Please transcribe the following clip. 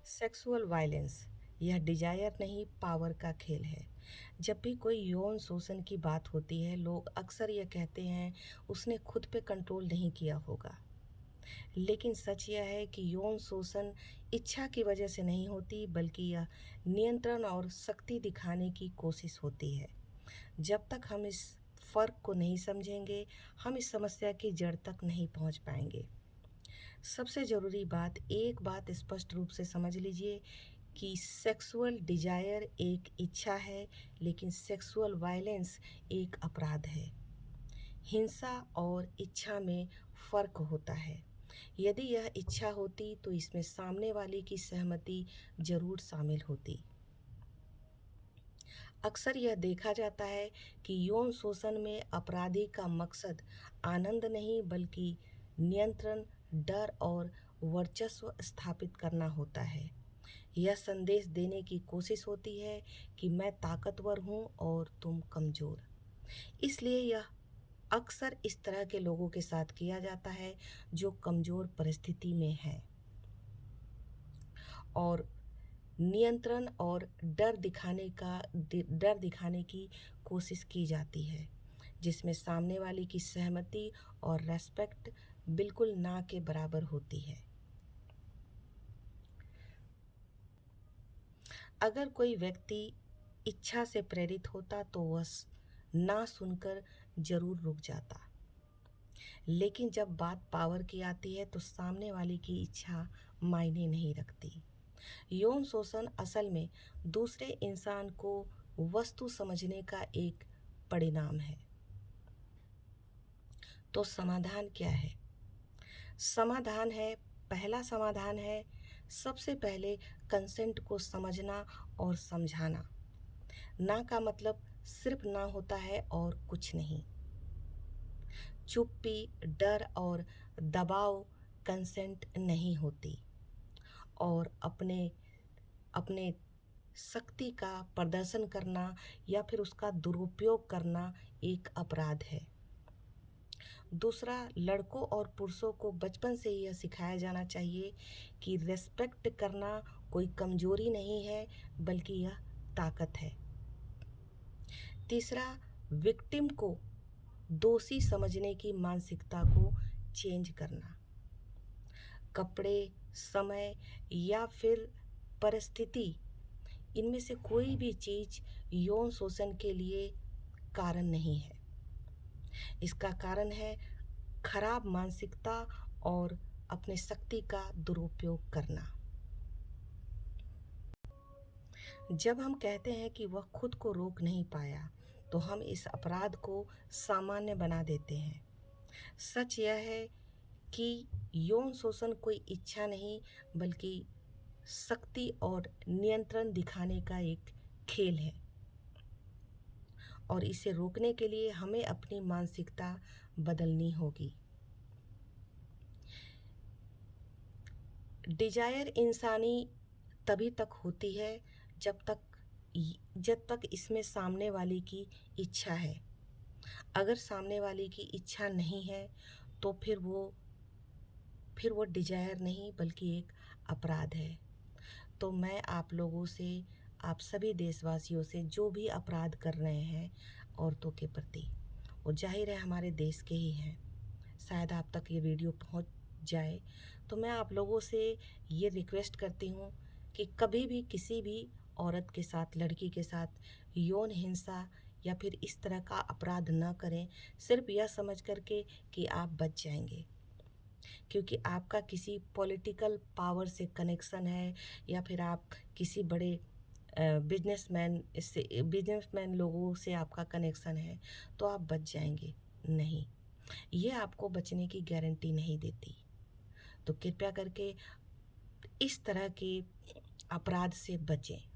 Sexual violence यह Dzire नहीं power का खेल है। जब भी कोई यौन शोषण की बात होती है, लोग अक्सर यह कहते हैं उसने खुद पे कंट्रोल नहीं किया होगा। लेकिन सच यह है कि यौन शोषण इच्छा की वजह से नहीं होती, बल्कि यह नियंत्रण और शक्ति दिखाने की कोशिश होती है। जब तक हम इस फर्क को नहीं समझेंगे, हम इस समस्या की जड़ तक नहीं पहुंच पाएंगे। सबसे ज़रूरी बात, एक बात स्पष्ट रूप से समझ लीजिए कि सेक्सुअल डिजायर एक इच्छा है, लेकिन सेक्सुअल वायलेंस एक अपराध है। हिंसा और इच्छा में फ़र्क होता है। यदि यह इच्छा होती तो इसमें सामने वाले की सहमति ज़रूर शामिल होती। अक्सर यह देखा जाता है कि यौन शोषण में अपराधी का मकसद आनंद नहीं, बल्कि नियंत्रण, डर और वर्चस्व स्थापित करना होता है। यह संदेश देने की कोशिश होती है कि मैं ताकतवर हूँ और तुम कमज़ोर। इसलिए यह अक्सर इस तरह के लोगों के साथ किया जाता है जो कमज़ोर परिस्थिति में हैं, और नियंत्रण और डर दिखाने की कोशिश की जाती है, जिसमें सामने वाले की सहमति और रेस्पेक्ट बिल्कुल ना के बराबर होती है। अगर कोई व्यक्ति इच्छा से प्रेरित होता तो वह ना सुनकर जरूर रुक जाता। लेकिन जब बात पावर की आती है तो सामने वाले की इच्छा मायने नहीं रखती। यौन शोषण असल में दूसरे इंसान को वस्तु समझने का एक परिणाम है। तो समाधान क्या है? समाधान है, पहला समाधान है, सबसे पहले कंसेंट को समझना और समझाना। ना का मतलब सिर्फ ना होता है और कुछ नहीं। चुप्पी, डर और दबाव कंसेंट नहीं होती। और अपने अपने शक्ति का प्रदर्शन करना या फिर उसका दुरुपयोग करना एक अपराध है। दूसरा, लड़कों और पुरुषों को बचपन से यह सिखाया जाना चाहिए कि रेस्पेक्ट करना कोई कमजोरी नहीं है, बल्कि यह ताकत है। तीसरा, विक्टिम को दोषी समझने की मानसिकता को चेंज करना। कपड़े, समय या फिर परिस्थिति, इनमें से कोई भी चीज़ यौन शोषण के लिए कारण नहीं है। इसका कारण है खराब मानसिकता और अपने शक्ति का दुरुपयोग करना। जब हम कहते हैं कि वह खुद को रोक नहीं पाया, तो हम इस अपराध को सामान्य बना देते हैं। सच यह है कि यौन शोषण कोई इच्छा नहीं, बल्कि शक्ति और नियंत्रण दिखाने का एक खेल है, और इसे रोकने के लिए हमें अपनी मानसिकता बदलनी होगी। डिजायर इंसानी तभी तक होती है जब तक इसमें सामने वाले की इच्छा है। अगर सामने वाले की इच्छा नहीं है तो फिर वो डिजायर नहीं, बल्कि एक अपराध है। तो मैं आप लोगों से, आप सभी देशवासियों से, जो भी अपराध कर रहे हैं औरतों के प्रति, वो जाहिर है हमारे देश के ही हैं, शायद आप तक ये वीडियो पहुंच जाए, तो मैं आप लोगों से ये रिक्वेस्ट करती हूँ कि कभी भी किसी भी औरत के साथ, लड़की के साथ यौन हिंसा या फिर इस तरह का अपराध न करें, सिर्फ यह समझ करके कि आप बच जाएंगे, क्योंकि आपका किसी पॉलिटिकल पावर से कनेक्शन है या फिर आप किसी बड़े बिजनेसमैन लोगों से आपका कनेक्शन है, तो आप बच जाएंगे। नहीं, ये आपको बचने की गारंटी नहीं देती। तो कृपया करके इस तरह के अपराध से बचें।